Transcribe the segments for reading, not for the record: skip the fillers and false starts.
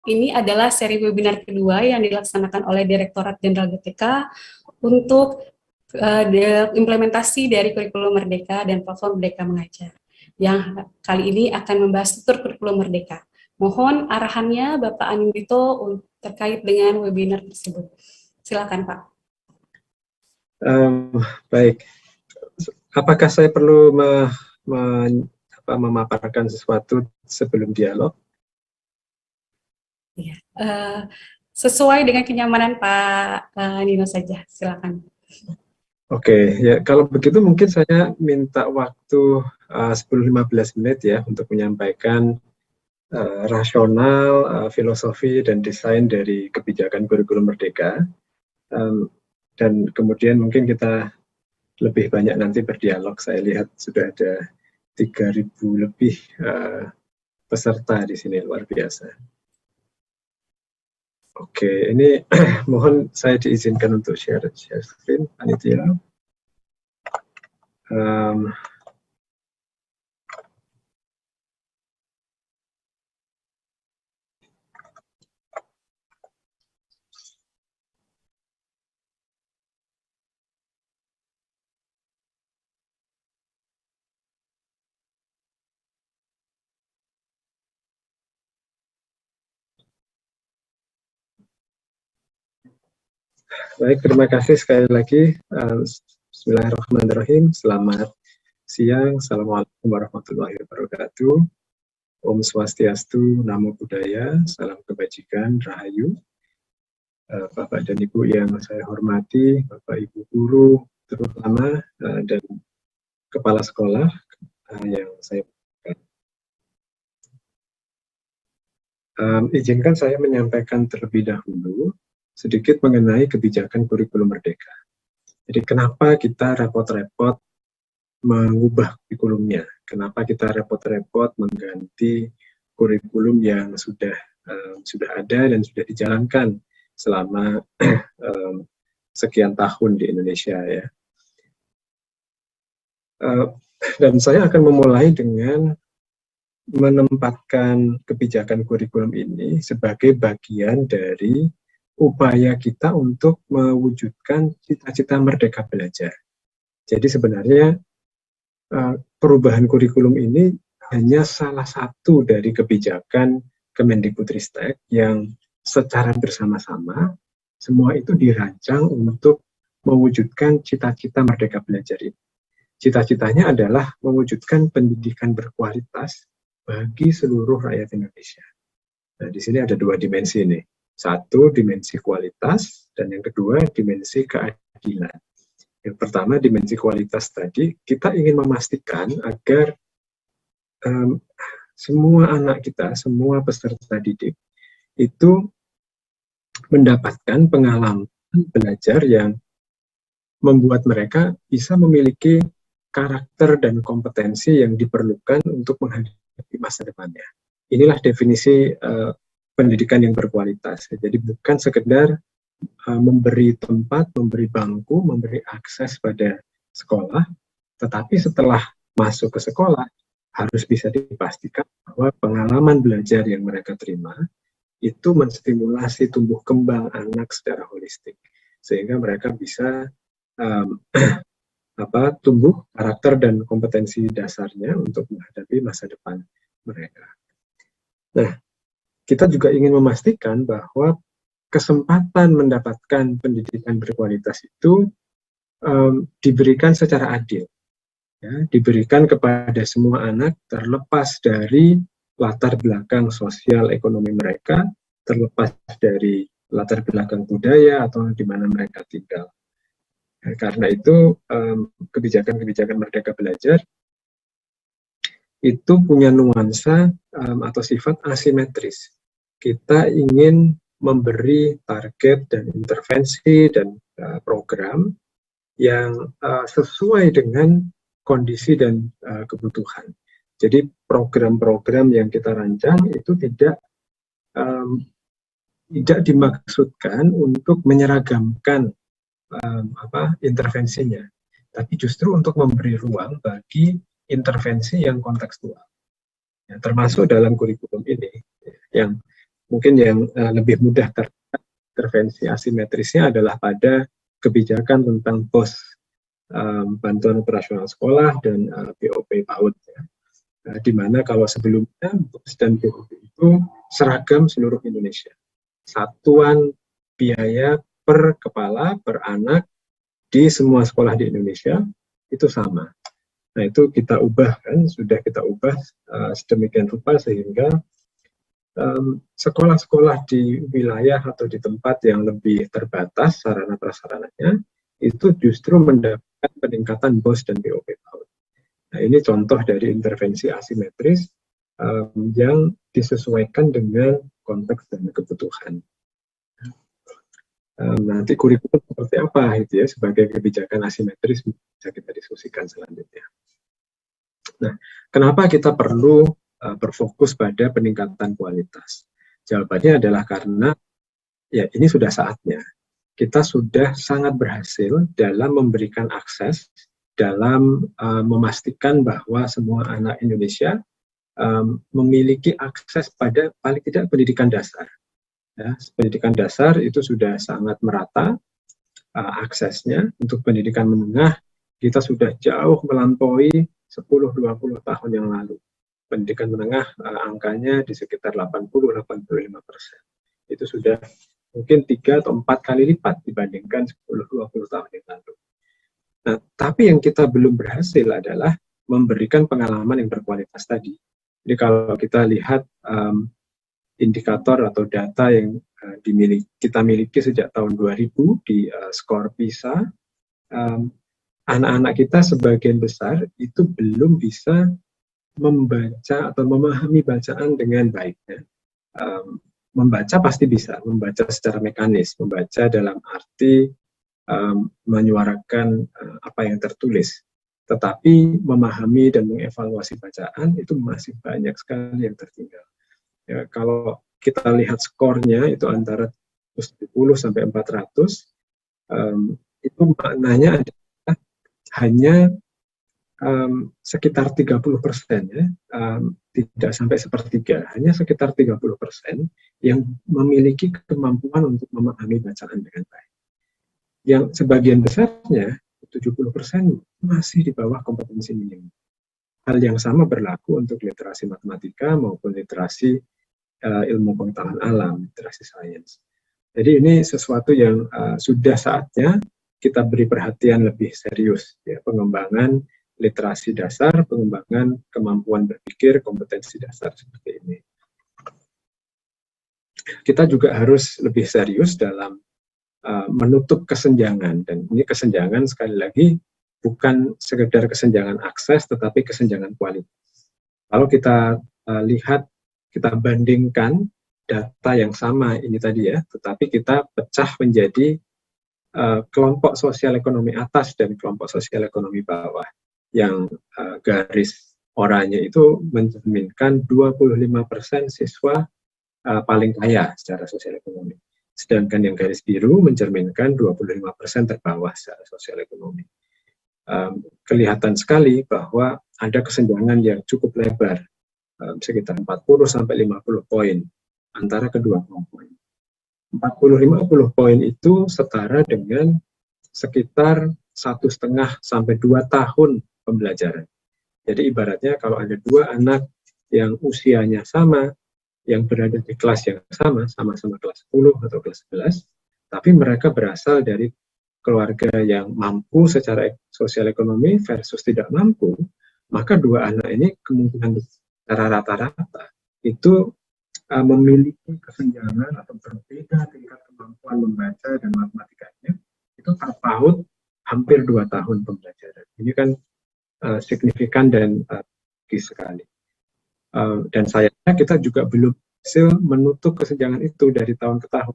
Ini adalah seri webinar kedua yang dilaksanakan oleh Direktorat Jenderal GTK untuk implementasi dari kurikulum Merdeka dan platform Merdeka Mengajar. Yang kali ini akan membahas struktur kurikulum Merdeka. Mohon arahannya Bapak Anindito terkait dengan webinar tersebut. Silakan Pak. Baik, apakah saya perlu memaparkan sesuatu sebelum dialog? Ya, sesuai dengan kenyamanan Pak Nino saja, silakan. Oke, ya kalau begitu mungkin saya minta waktu 10-15 menit ya untuk menyampaikan rasional, filosofi dan desain dari kebijakan kurikulum Merdeka, dan kemudian mungkin kita lebih banyak nanti berdialog. Saya lihat sudah ada 3.000 lebih peserta di sini, luar biasa. Oke, ini mohon saya diizinkan untuk share screen, panitia. Baik, terima kasih sekali lagi. Bismillahirrahmanirrahim. Selamat siang. Assalamualaikum warahmatullahi wabarakatuh. Om Swastiastu, Namo Buddhaya, salam kebajikan, Rahayu. Bapak dan Ibu yang saya hormati, Bapak Ibu guru, terutama dan kepala sekolah yang saya izinkan saya menyampaikan terlebih dahulu sedikit mengenai kebijakan kurikulum Merdeka. Jadi kenapa kita repot-repot mengubah kurikulumnya? Kenapa kita repot-repot mengganti kurikulum yang sudah ada dan sudah dijalankan selama sekian tahun di Indonesia ya? Dan saya akan memulai dengan menempatkan kebijakan kurikulum ini sebagai bagian dari upaya kita untuk mewujudkan cita-cita merdeka belajar. Jadi sebenarnya perubahan kurikulum ini hanya salah satu dari kebijakan Kemendikbudristek yang secara bersama-sama semua itu dirancang untuk mewujudkan cita-cita merdeka belajar ini. Cita-citanya adalah mewujudkan pendidikan berkualitas bagi seluruh rakyat Indonesia. Nah, di sini ada dua dimensi ini. Satu, dimensi kualitas, dan yang kedua, dimensi keadilan. Yang pertama, dimensi kualitas tadi, kita ingin memastikan agar semua anak kita, semua peserta didik, itu mendapatkan pengalaman belajar yang membuat mereka bisa memiliki karakter dan kompetensi yang diperlukan untuk menghadapi masa depannya. Inilah definisi pendidikan yang berkualitas. Jadi bukan sekedar memberi tempat, memberi bangku, memberi akses pada sekolah, tetapi setelah masuk ke sekolah harus bisa dipastikan bahwa pengalaman belajar yang mereka terima itu menstimulasi tumbuh kembang anak secara holistik, sehingga mereka bisa tumbuh karakter dan kompetensi dasarnya untuk menghadapi masa depan mereka. Nah, kita juga ingin memastikan bahwa kesempatan mendapatkan pendidikan berkualitas itu diberikan secara adil, ya, diberikan kepada semua anak terlepas dari latar belakang sosial ekonomi mereka, terlepas dari latar belakang budaya atau di mana mereka tinggal. Karena itu kebijakan-kebijakan Merdeka Belajar itu punya nuansa atau sifat asimetris. Kita ingin memberi target dan intervensi dan program yang sesuai dengan kondisi dan kebutuhan. Jadi program-program yang kita rancang itu tidak dimaksudkan untuk menyeragamkan intervensinya, tapi justru untuk memberi ruang bagi intervensi yang kontekstual, ya, termasuk dalam kurikulum ini yang mungkin yang lebih mudah intervensi asimetrisnya adalah pada kebijakan tentang BOS, bantuan operasional sekolah, dan BOP PAUD. Ya. Di mana kalau sebelumnya BOS dan BOP itu seragam seluruh Indonesia. Satuan biaya per kepala, per anak, di semua sekolah di Indonesia itu sama. Nah itu kita ubah kan, sudah kita ubah sedemikian rupa sehingga sekolah-sekolah di wilayah atau di tempat yang lebih terbatas sarana prasarananya itu justru mendapatkan peningkatan BOS dan BOP PAUD. Nah ini contoh dari intervensi asimetris yang disesuaikan dengan konteks dan kebutuhan. Nanti kurikulum seperti apa gitu ya sebagai kebijakan asimetris bisa kita diskusikan selanjutnya. Nah, kenapa kita perlu berfokus pada peningkatan kualitas? Jawabannya adalah karena ya ini sudah saatnya. Kita sudah sangat berhasil dalam memberikan akses, dalam memastikan bahwa semua anak Indonesia memiliki akses pada paling tidak pendidikan dasar. Ya, pendidikan dasar itu sudah sangat merata aksesnya. Untuk pendidikan menengah kita sudah jauh melampaui 10-20 tahun yang lalu. Pendidikan menengah angkanya di sekitar 80-85%. Itu sudah mungkin 3 atau 4 kali lipat dibandingkan 10-20 tahun yang lalu. Nah, tapi yang kita belum berhasil adalah memberikan pengalaman yang berkualitas tadi. Jadi kalau kita lihat indikator atau data yang kita miliki sejak tahun 2000 di skor PISA, anak-anak kita sebagian besar itu belum bisa membaca atau memahami bacaan dengan baik. Membaca pasti bisa, membaca secara mekanis, membaca dalam arti menyuarakan apa yang tertulis. Tetapi memahami dan mengevaluasi bacaan itu masih banyak sekali yang tertinggal. Ya, kalau kita lihat skornya itu antara 70 sampai 400, itu maknanya adalah hanya sekitar 30% ya, tidak sampai sepertiga, hanya sekitar 30% yang memiliki kemampuan untuk memahami bacaan dengan baik. Yang sebagian besarnya, 70% masih di bawah kompetensi minimum. Hal yang sama berlaku untuk literasi matematika maupun literasi ilmu pengetahuan alam, literasi sains. Jadi ini sesuatu yang sudah saatnya kita beri perhatian lebih serius, ya, pengembangan literasi dasar, pengembangan kemampuan berpikir, kompetensi dasar seperti ini. Kita juga harus lebih serius dalam menutup kesenjangan, dan ini kesenjangan sekali lagi bukan sekedar kesenjangan akses, tetapi kesenjangan kualitas. Kalau kita lihat, kita bandingkan data yang sama ini tadi ya, tetapi kita pecah menjadi kelompok sosial ekonomi atas dan kelompok sosial ekonomi bawah. Yang garis oranye itu mencerminkan 25% siswa paling kaya secara sosial ekonomi. Sedangkan yang garis biru mencerminkan 25% terbawah secara sosial ekonomi. Kelihatan sekali bahwa ada kesenjangan yang cukup lebar, sekitar 40-50 poin antara kedua kelompok ini. 40-50 poin itu setara dengan sekitar 1,5 sampai 2 tahun pembelajaran. Jadi ibaratnya kalau ada 2 anak yang usianya sama, yang berada di kelas yang sama, sama-sama kelas 10 atau kelas 11, tapi mereka berasal dari keluarga yang mampu secara sosial ekonomi versus tidak mampu, maka 2 anak ini kemungkinan secara rata-rata itu memiliki kesenjangan atau berbeda tingkat kemampuan membaca dan matematikanya itu terpaut hampir 2 tahun pembelajaran. Ini kan signifikan dan tinggi sekali. Dan sayangnya kita juga belum berhasil menutup kesenjangan itu dari tahun ke tahun.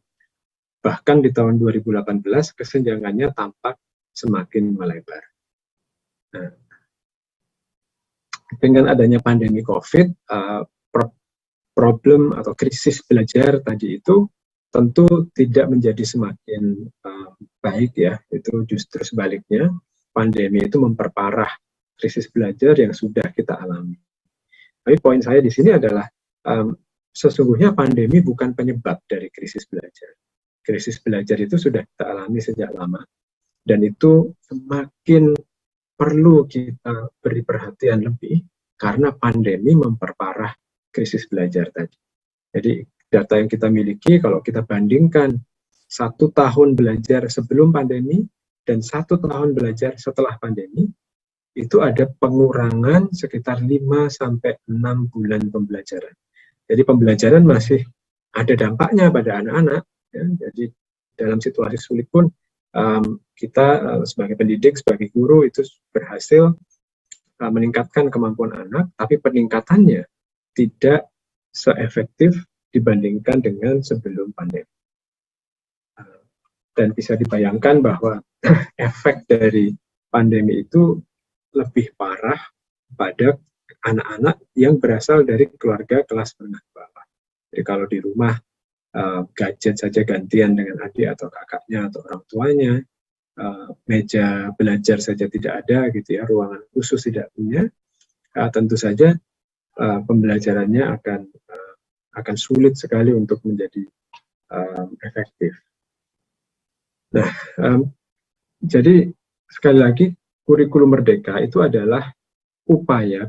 Bahkan di tahun 2018 kesenjangannya tampak semakin melebar. Nah, dengan adanya pandemi COVID, problem atau krisis belajar tadi itu tentu tidak menjadi semakin baik ya, itu justru sebaliknya, pandemi itu memperparah krisis belajar yang sudah kita alami. Tapi poin saya di sini adalah sesungguhnya pandemi bukan penyebab dari krisis belajar. Krisis belajar itu sudah kita alami sejak lama, dan itu semakin perlu kita beri perhatian lebih karena pandemi memperparah krisis belajar tadi. Jadi data yang kita miliki, kalau kita bandingkan 1 tahun belajar sebelum pandemi dan 1 tahun belajar setelah pandemi, itu ada pengurangan sekitar 5-6 bulan pembelajaran. Jadi pembelajaran masih ada dampaknya pada anak-anak. Ya. Jadi dalam situasi sulit pun kita sebagai pendidik, sebagai guru itu berhasil meningkatkan kemampuan anak, tapi peningkatannya tidak seefektif dibandingkan dengan sebelum pandemi. Dan bisa dibayangkan bahwa efek dari pandemi itu lebih parah pada anak-anak yang berasal dari keluarga kelas menengah bawah. Jadi kalau di rumah gadget saja gantian dengan adik atau kakaknya atau orang tuanya, meja belajar saja tidak ada gitu ya, ruangan khusus tidak punya, tentu saja pembelajarannya akan sulit sekali untuk menjadi efektif. Nah, jadi sekali lagi kurikulum merdeka itu adalah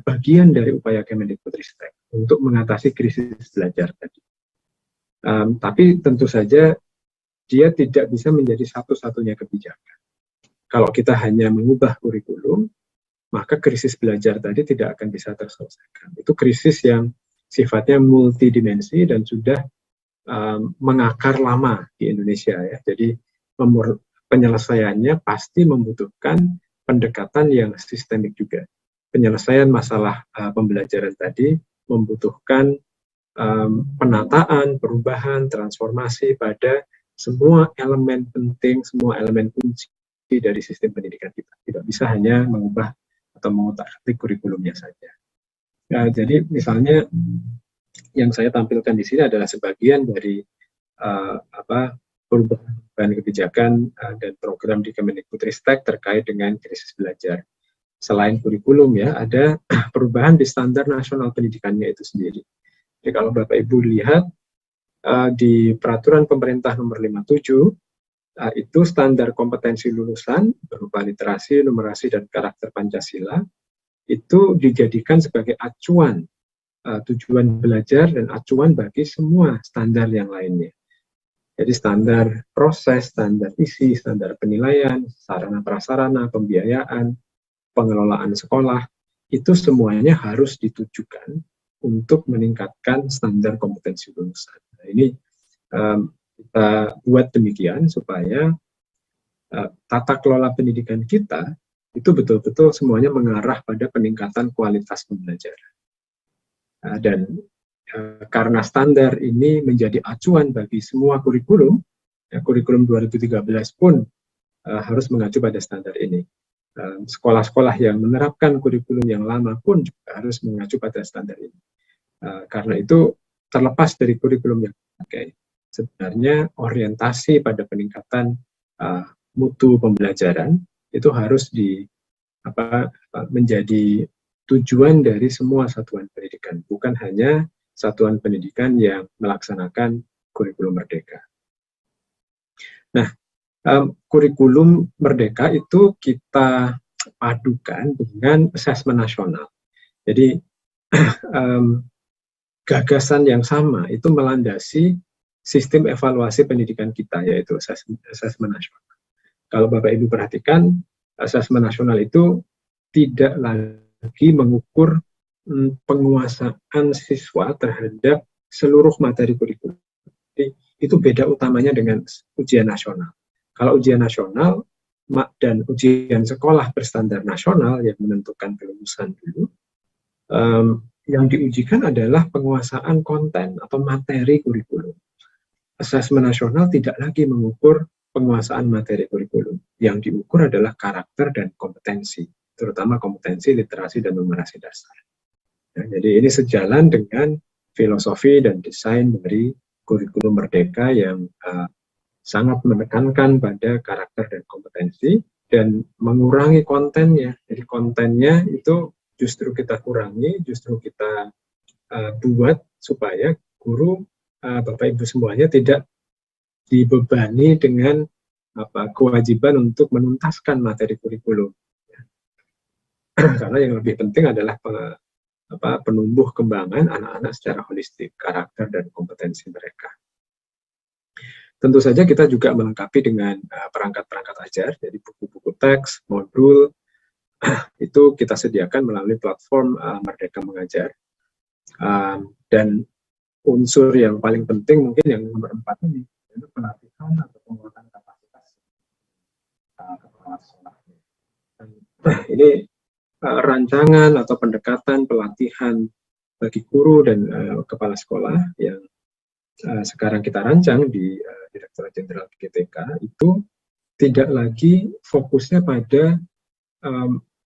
bagian dari upaya Kemendikbudristek untuk mengatasi krisis belajar tadi. Tapi tentu saja dia tidak bisa menjadi satu-satunya kebijakan. Kalau kita hanya mengubah kurikulum, maka krisis belajar tadi tidak akan bisa terselesaikan. Itu krisis yang sifatnya multidimensi dan sudah mengakar lama di Indonesia ya. Jadi penyelesaiannya pasti membutuhkan pendekatan yang sistemik juga. Penyelesaian masalah pembelajaran tadi membutuhkan penataan, perubahan, transformasi pada semua elemen penting, semua elemen kunci dari sistem pendidikan kita. Tidak bisa hanya mengubah atau mengotak-atik kurikulumnya saja. Nah, jadi misalnya yang saya tampilkan di sini adalah sebagian dari perubahan kebijakan dan program di Kemendikbudristek terkait dengan krisis belajar. Selain kurikulum ya, ada perubahan di standar nasional pendidikannya itu sendiri. Jadi kalau Bapak Ibu lihat di peraturan pemerintah nomor 57 itu standar kompetensi lulusan berupa literasi, numerasi, dan karakter Pancasila itu dijadikan sebagai acuan tujuan belajar dan acuan bagi semua standar yang lainnya. Jadi standar proses, standar isi, standar penilaian, sarana prasarana, pembiayaan, pengelolaan sekolah, itu semuanya harus ditujukan untuk meningkatkan standar kompetensi lulusan. Nah, ini kita buat demikian supaya tata kelola pendidikan kita itu betul-betul semuanya mengarah pada peningkatan kualitas pembelajaran. Dan karena standar ini menjadi acuan bagi semua kurikulum, ya, kurikulum 2013 pun harus mengacu pada standar ini. Sekolah-sekolah yang menerapkan kurikulum yang lama pun juga harus mengacu pada standar ini. Karena itu terlepas dari kurikulum yang dipakai, sebenarnya orientasi pada peningkatan mutu pembelajaran itu harus menjadi tujuan dari semua satuan pendidikan, bukan hanya satuan pendidikan yang melaksanakan kurikulum merdeka. Nah, kurikulum merdeka itu kita padukan dengan asesmen nasional. Jadi gagasan yang sama itu melandasi sistem evaluasi pendidikan kita, yaitu asesmen nasional. Kalau Bapak Ibu perhatikan, asesmen nasional itu tidak lagi mengukur penguasaan siswa terhadap seluruh materi kurikulum. Jadi, itu beda utamanya dengan ujian nasional. Kalau ujian nasional dan ujian sekolah berstandar nasional yang menentukan kelulusan dulu, yang diujikan adalah penguasaan konten atau materi kurikulum. Asesmen nasional tidak lagi mengukur penguasaan materi kurikulum. Yang diukur adalah karakter dan kompetensi, terutama kompetensi literasi dan numerasi dasar. Nah, jadi ini sejalan dengan filosofi dan desain dari kurikulum merdeka yang sangat menekankan pada karakter dan kompetensi dan mengurangi kontennya. Jadi kontennya itu justru kita kurangi, justru kita buat supaya guru, Bapak Ibu semuanya tidak dibebani dengan kewajiban untuk menuntaskan materi kurikulum. Karena yang lebih penting adalah penumbuh kembangan anak-anak secara holistik, karakter dan kompetensi mereka. Tentu saja kita juga melengkapi dengan perangkat-perangkat ajar, jadi buku-buku teks, modul, itu kita sediakan melalui platform Merdeka Mengajar. Dan unsur yang paling penting mungkin yang nomor 4 ini, yaitu pelatihan atau penguatan kapasitas kepala sekolah. Ini rancangan atau pendekatan pelatihan bagi guru dan kepala sekolah yang sekarang kita rancang di Direktorat Jenderal GTK itu tidak lagi fokusnya pada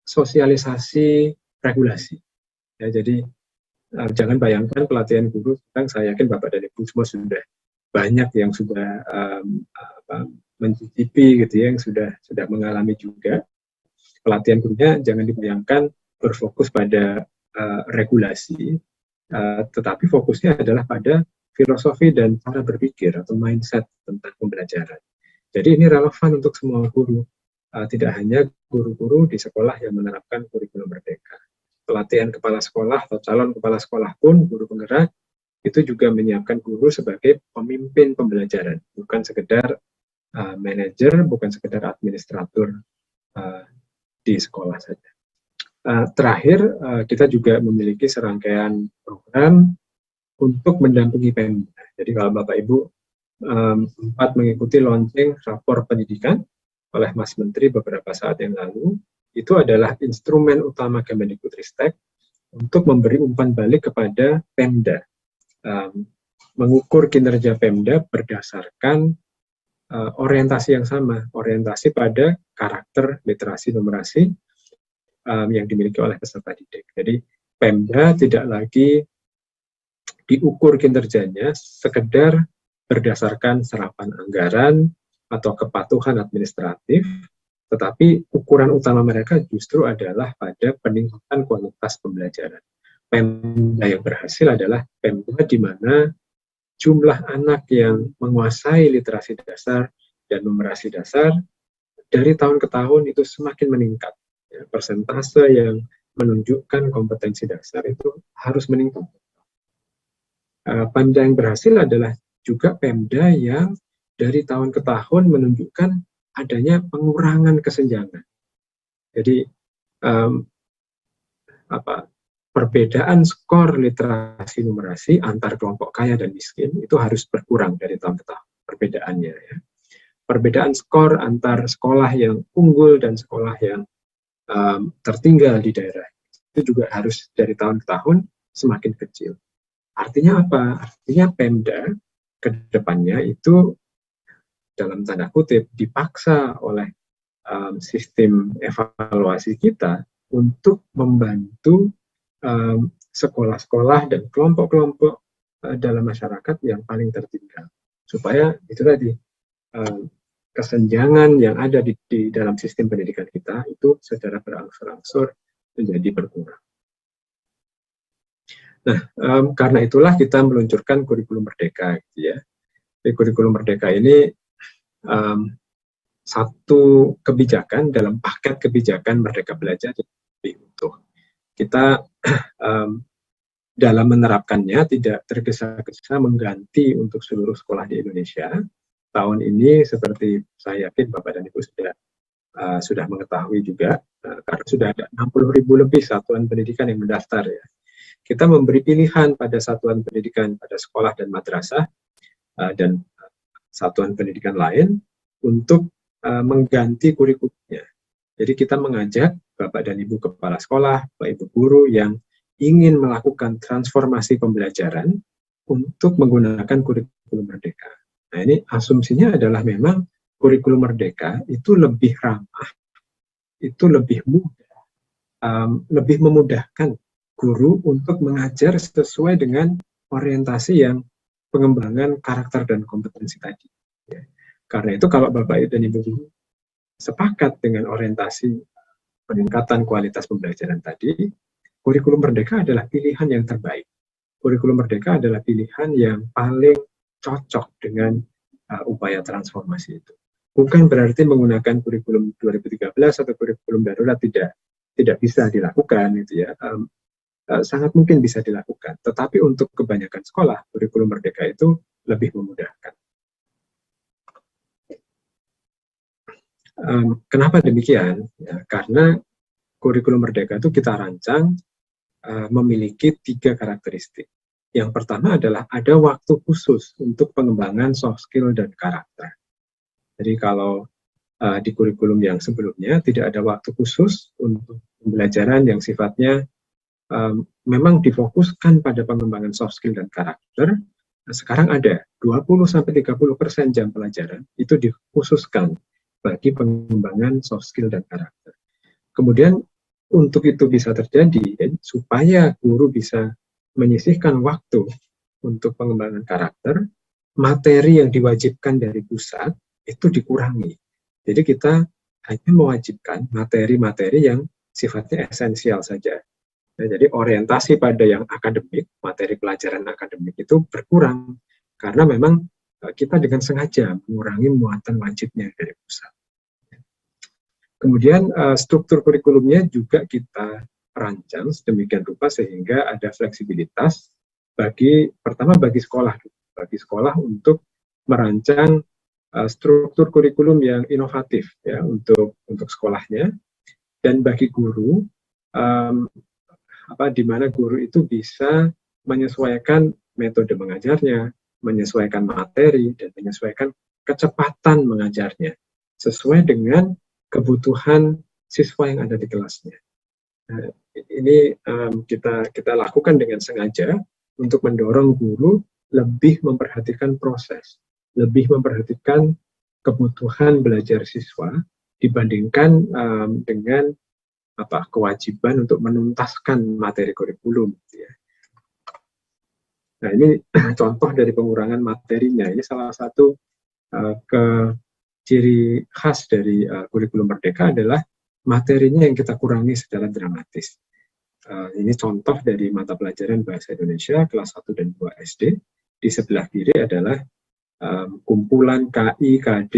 sosialisasi regulasi. Ya, jadi jangan bayangkan pelatihan guru, saya yakin Bapak dan Ibu semua sudah banyak yang sudah mencicipi gitu ya, yang sudah mengalami juga. Pelatihan gurunya jangan dibayangkan berfokus pada regulasi, tetapi fokusnya adalah pada filosofi dan cara berpikir atau mindset tentang pembelajaran. Jadi ini relevan untuk semua guru, tidak hanya guru-guru di sekolah yang menerapkan kurikulum merdeka. Pelatihan kepala sekolah atau calon kepala sekolah pun, guru penggerak, itu juga menyiapkan guru sebagai pemimpin pembelajaran, bukan sekedar manajer, bukan sekedar administrator di sekolah saja. Terakhir, kita juga memiliki serangkaian program untuk mendampingi Pemda. Jadi kalau Bapak Ibu sempat mengikuti launching rapor pendidikan oleh Mas Menteri beberapa saat yang lalu, itu adalah instrumen utama Kemendikbudristek untuk memberi umpan balik kepada Pemda, mengukur kinerja Pemda berdasarkan orientasi yang sama, orientasi pada karakter literasi numerasi yang dimiliki oleh peserta didik. Jadi Pemda tidak lagi diukur kinerjanya sekedar berdasarkan serapan anggaran atau kepatuhan administratif, tetapi ukuran utama mereka justru adalah pada peningkatan kualitas pembelajaran. Pemda yang berhasil adalah Pemda di mana jumlah anak yang menguasai literasi dasar dan numerasi dasar dari tahun ke tahun itu semakin meningkat. Ya, persentase yang menunjukkan kompetensi dasar itu harus meningkat. Pemda yang berhasil adalah juga Pemda yang dari tahun ke tahun menunjukkan adanya pengurangan kesenjangan. Jadi perbedaan skor literasi numerasi antar kelompok kaya dan miskin itu harus berkurang dari tahun ke tahun perbedaannya. Ya. Perbedaan skor antar sekolah yang unggul dan sekolah yang tertinggal di daerah itu juga harus dari tahun ke tahun semakin kecil. Artinya apa? Artinya Pemda ke depannya itu dalam tanda kutip dipaksa oleh sistem evaluasi kita untuk membantu sekolah-sekolah dan kelompok-kelompok dalam masyarakat yang paling tertinggal. Supaya itu tadi kesenjangan yang ada di dalam sistem pendidikan kita itu secara berangsur-angsur menjadi berkurang. Nah, karena itulah kita meluncurkan kurikulum merdeka, gitu ya. Di kurikulum merdeka ini satu kebijakan dalam paket kebijakan Merdeka Belajar lebih utuh. Kita dalam menerapkannya tidak tergesa-gesa mengganti untuk seluruh sekolah di Indonesia. Tahun ini seperti saya yakin Bapak dan Ibu sudah mengetahui juga, karena sudah ada 60.000 lebih satuan pendidikan yang mendaftar ya. Kita memberi pilihan pada satuan pendidikan, pada sekolah dan madrasah dan satuan pendidikan lain untuk mengganti kurikulumnya. Jadi kita mengajak Bapak dan Ibu kepala sekolah, Bapak Ibu guru yang ingin melakukan transformasi pembelajaran untuk menggunakan kurikulum merdeka. Nah ini asumsinya adalah memang kurikulum merdeka itu lebih ramah, itu lebih mudah, lebih memudahkan guru untuk mengajar sesuai dengan orientasi yang pengembangan karakter dan kompetensi tadi. Ya. Karena itu kalau Bapak dan Ibu sepakat dengan orientasi peningkatan kualitas pembelajaran tadi, kurikulum merdeka adalah pilihan yang terbaik. kurikulum merdeka adalah pilihan yang paling cocok dengan upaya transformasi itu. Bukan berarti menggunakan kurikulum 2013 atau kurikulum darurat tidak bisa dilakukan, gitu ya. Sangat mungkin bisa dilakukan. Tetapi untuk kebanyakan sekolah, kurikulum merdeka itu lebih memudahkan. Kenapa demikian? Ya, karena kurikulum merdeka itu kita rancang memiliki 3 karakteristik. Yang pertama adalah ada waktu khusus untuk pengembangan soft skill dan karakter. Jadi kalau di kurikulum yang sebelumnya tidak ada waktu khusus untuk pembelajaran yang sifatnya memang difokuskan pada pengembangan soft skill dan karakter. Nah, sekarang ada 20-30% jam pelajaran itu dikhususkan bagi pengembangan soft skill dan karakter. Kemudian untuk itu bisa terjadi, supaya guru bisa menyisihkan waktu untuk pengembangan karakter, materi yang diwajibkan dari pusat itu dikurangi. Jadi kita hanya mewajibkan materi-materi yang sifatnya esensial saja. Nah, jadi orientasi pada yang akademik, materi pelajaran akademik itu berkurang karena memang kita dengan sengaja mengurangi muatan wajibnya dari pusat. Kemudian struktur kurikulumnya juga kita rancang sedemikian rupa sehingga ada fleksibilitas pertama bagi sekolah untuk merancang struktur kurikulum yang inovatif ya untuk sekolahnya, dan bagi guru di mana guru itu bisa menyesuaikan metode mengajarnya, menyesuaikan materi, dan menyesuaikan kecepatan mengajarnya sesuai dengan kebutuhan siswa yang ada di kelasnya. Nah, ini kita lakukan dengan sengaja untuk mendorong guru lebih memperhatikan proses, lebih memperhatikan kebutuhan belajar siswa dibandingkan dengan kewajiban untuk menuntaskan materi kurikulum. Ya. Nah, ini contoh dari pengurangan materinya. Ini salah satu ciri khas dari kurikulum merdeka adalah materinya yang kita kurangi secara dramatis. Ini contoh dari mata pelajaran Bahasa Indonesia kelas 1 dan 2 SD. Di sebelah kiri adalah kumpulan KI, KD,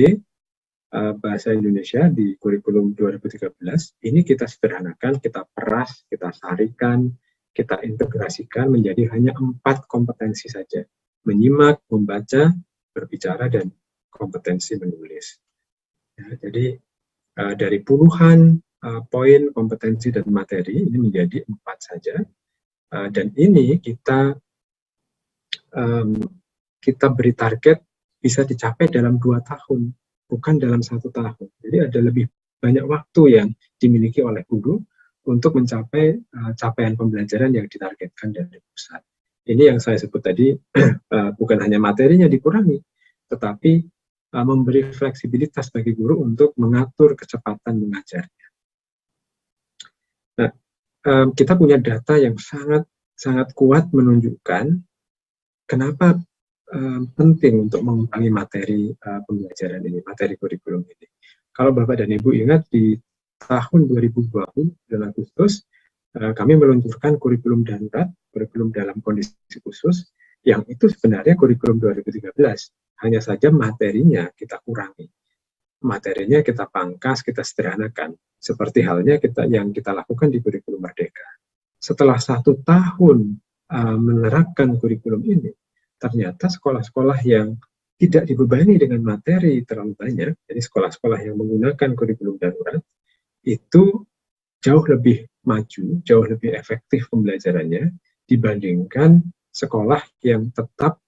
Bahasa Indonesia di kurikulum 2013. Ini kita sederhanakan, kita peras, kita sarikan, kita integrasikan menjadi hanya 4 kompetensi saja. Menyimak, membaca, berbicara, dan kompetensi menulis. Ya, jadi dari puluhan poin kompetensi dan materi ini menjadi 4 saja, dan ini kita beri target bisa dicapai dalam 2 tahun, bukan dalam 1 tahun. Jadi ada lebih banyak waktu yang dimiliki oleh guru untuk mencapai capaian pembelajaran yang ditargetkan dari pusat. Ini yang saya sebut tadi, bukan hanya materinya dikurangi, tetapi memberi fleksibilitas bagi guru untuk mengatur kecepatan mengajarnya. Nah, kita punya data yang sangat kuat menunjukkan kenapa penting untuk mengurangi materi pembelajaran ini, materi kurikulum ini. Kalau Bapak dan Ibu ingat, di tahun 2020, bulan Agustus, kami meluncurkan kurikulum darurat, kurikulum dalam kondisi khusus, yang itu sebenarnya kurikulum 2013. Hanya saja materinya kita kurangi. Materinya kita pangkas, kita sederhanakan. Seperti halnya yang kita lakukan di kurikulum merdeka. Setelah 1 tahun menerapkan kurikulum ini, ternyata sekolah-sekolah yang tidak dibebani dengan materi terlalu banyak, jadi sekolah-sekolah yang menggunakan kurikulum darurat, itu jauh lebih maju, jauh lebih efektif pembelajarannya dibandingkan sekolah yang tetap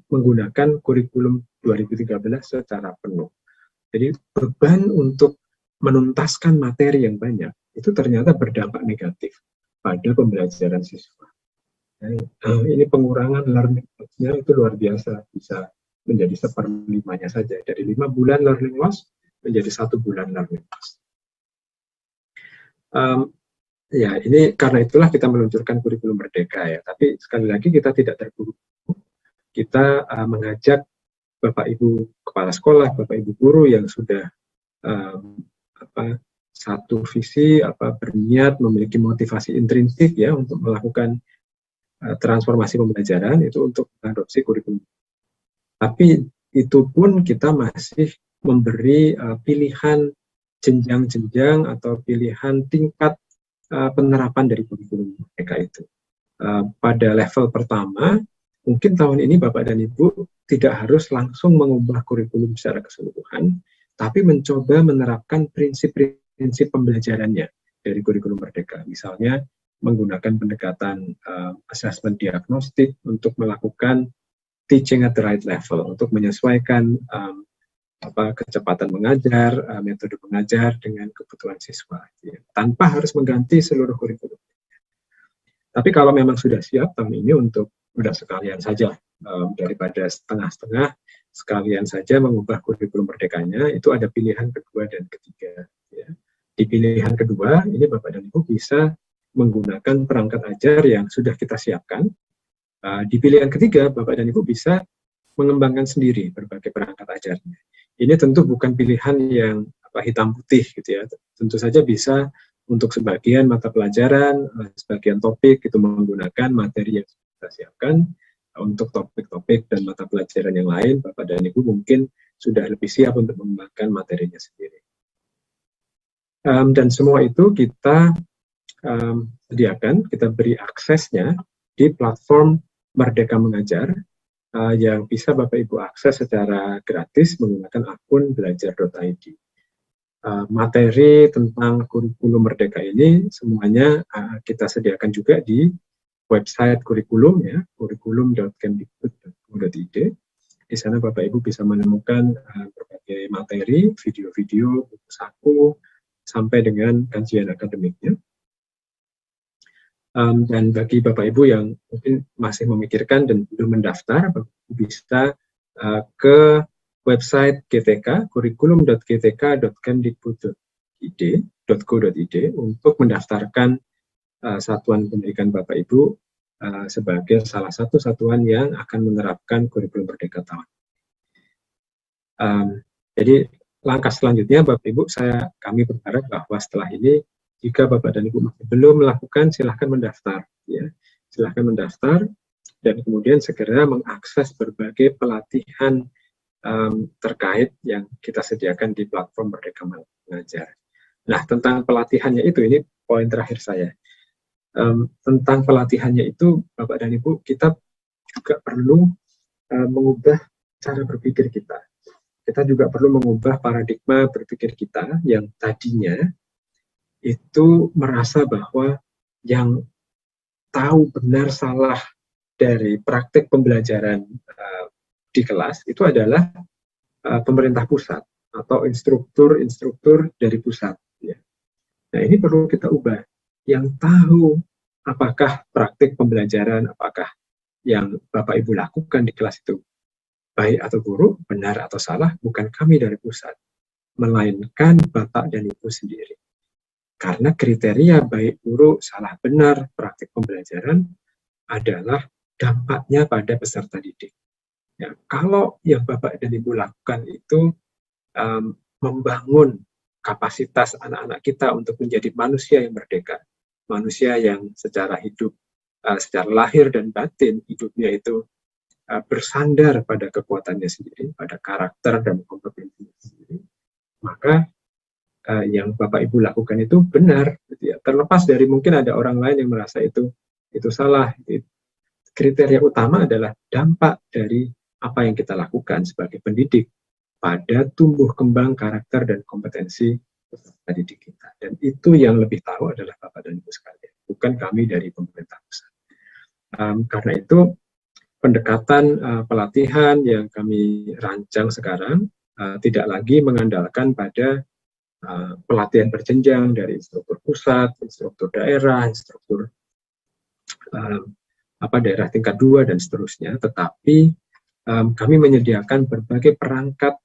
menggunakan kurikulum 2013 secara penuh. Jadi beban untuk menuntaskan materi yang banyak itu ternyata berdampak negatif pada pembelajaran siswa. Nah, ini pengurangan learning loss-nya itu luar biasa, bisa menjadi 1/5-nya saja, dari 5 bulan learning loss menjadi 1 bulan learning loss. Ya, ini karena itulah kita meluncurkan kurikulum merdeka ya. Tapi sekali lagi kita tidak terburu-buru. Kita mengajak Bapak Ibu kepala sekolah, Bapak Ibu guru yang sudah satu visi, berniat, memiliki motivasi intrinsik ya untuk melakukan transformasi pembelajaran itu untuk mengadopsi kurikulum. Tapi itu pun kita masih memberi pilihan jenjang-jenjang atau pilihan tingkat penerapan dari kurikulum mereka itu. Pada level pertama, mungkin tahun ini Bapak dan Ibu tidak harus langsung mengubah kurikulum secara keseluruhan, tapi mencoba menerapkan prinsip-prinsip pembelajarannya dari kurikulum Merdeka. Misalnya menggunakan pendekatan assessment diagnostik untuk melakukan teaching at the right level, untuk menyesuaikan kecepatan mengajar, metode mengajar dengan kebutuhan siswa, ya, tanpa harus mengganti seluruh kurikulum. Tapi kalau memang sudah siap tahun ini untuk sudah sekalian saja, daripada setengah-setengah, sekalian saja mengubah kurikulum merdekanya, itu ada pilihan kedua dan ketiga. Ya. Di pilihan kedua, ini Bapak dan Ibu bisa menggunakan perangkat ajar yang sudah kita siapkan. Di pilihan ketiga, Bapak dan Ibu bisa mengembangkan sendiri berbagai perangkat ajarnya. Ini tentu bukan pilihan yang hitam putih gitu ya. Tentu saja bisa untuk sebagian mata pelajaran, sebagian topik itu menggunakan materi yang kita siapkan. Untuk topik-topik dan mata pelajaran yang lain, Bapak dan Ibu mungkin sudah lebih siap untuk mengembangkan materinya sendiri. Dan semua itu kita sediakan, kita beri aksesnya di platform Merdeka Mengajar, yang bisa Bapak Ibu akses secara gratis menggunakan akun belajar.id. Materi tentang kurikulum Merdeka ini semuanya kita sediakan juga di website kurikulum, ya, kurikulum.kemdikbud.go.id. Di sana Bapak Ibu bisa menemukan berbagai materi, video-video, buku saku, sampai dengan kajian akademiknya. Dan bagi Bapak Ibu yang mungkin masih memikirkan dan belum mendaftar, bisa ke website GTK, kurikulum.gtk.kemdikbud.go.id untuk mendaftarkan satuan pendidikan Bapak Ibu sebagai salah satu satuan yang akan menerapkan kurikulum Merdeka tahun. Jadi langkah selanjutnya Bapak Ibu, kami berharap bahwa setelah ini, jika Bapak dan Ibu masih belum melakukan, silahkan mendaftar. Ya. Silahkan mendaftar dan kemudian segera mengakses berbagai pelatihan terkait yang kita sediakan di platform Merdeka Mengajar. Nah, tentang pelatihannya itu, ini poin terakhir saya. Tentang pelatihannya itu, Bapak dan Ibu, kita juga perlu mengubah cara berpikir kita. Kita juga perlu mengubah paradigma berpikir kita yang tadinya itu merasa bahwa yang tahu benar salah dari praktek pembelajaran di kelas itu adalah pemerintah pusat atau instruktur dari pusat. Ya. Nah, ini perlu kita ubah. Yang tahu apakah praktek pembelajaran, apakah yang Bapak Ibu lakukan di kelas itu baik atau buruk, benar atau salah, bukan kami dari pusat, melainkan Bapak dan Ibu sendiri. Karena kriteria baik, buruk, salah, benar praktik pembelajaran adalah dampaknya pada peserta didik. Ya, kalau yang Bapak dan Ibu lakukan itu membangun kapasitas anak-anak kita untuk menjadi manusia yang merdeka, manusia yang secara hidup, secara lahir dan batin, hidupnya itu bersandar pada kekuatannya sendiri, pada karakter dan kompetensinya sendiri, maka yang Bapak Ibu lakukan itu benar, gitu ya. Terlepas dari mungkin ada orang lain yang merasa itu salah. Kriteria utama adalah dampak dari apa yang kita lakukan sebagai pendidik pada tumbuh kembang karakter dan kompetensi peserta didik kita. Dan itu yang lebih tahu adalah Bapak dan Ibu sekalian, bukan kami dari pemerintah pusat. Karena itu pendekatan pelatihan yang kami rancang sekarang tidak lagi mengandalkan pada pelatihan berjenjang dari instruktur pusat, instruktur daerah, instruktur daerah tingkat 2 dan seterusnya, tetapi kami menyediakan berbagai perangkat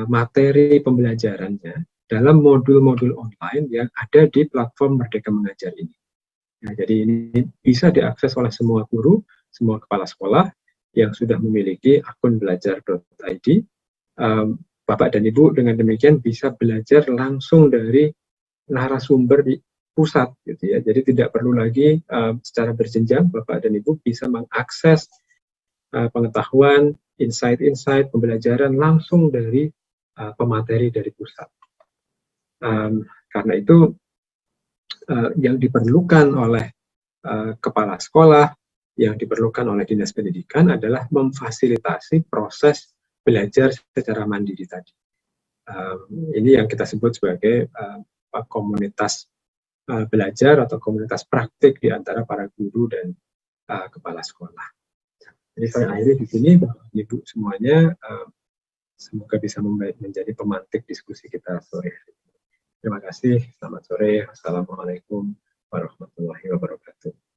materi pembelajarannya dalam modul-modul online yang ada di platform Merdeka Mengajar ini. Nah, jadi ini bisa diakses oleh semua guru, semua kepala sekolah yang sudah memiliki akun belajar.id. Bapak dan Ibu dengan demikian bisa belajar langsung dari narasumber pusat gitu ya. Jadi tidak perlu lagi secara berjenjang Bapak dan Ibu bisa mengakses pengetahuan, insight-insight, pembelajaran langsung dari pemateri dari pusat. Karena itu yang diperlukan oleh kepala sekolah, yang diperlukan oleh dinas pendidikan adalah memfasilitasi proses belajar secara mandiri tadi. Ini yang kita sebut sebagai komunitas belajar atau komunitas praktik di antara para guru dan kepala sekolah. Jadi saya akhiri di sini, Bapak Ibu semuanya, semoga bisa menjadi pemantik diskusi kita sore hari ini. Terima kasih, selamat sore, Assalamualaikum warahmatullahi wabarakatuh.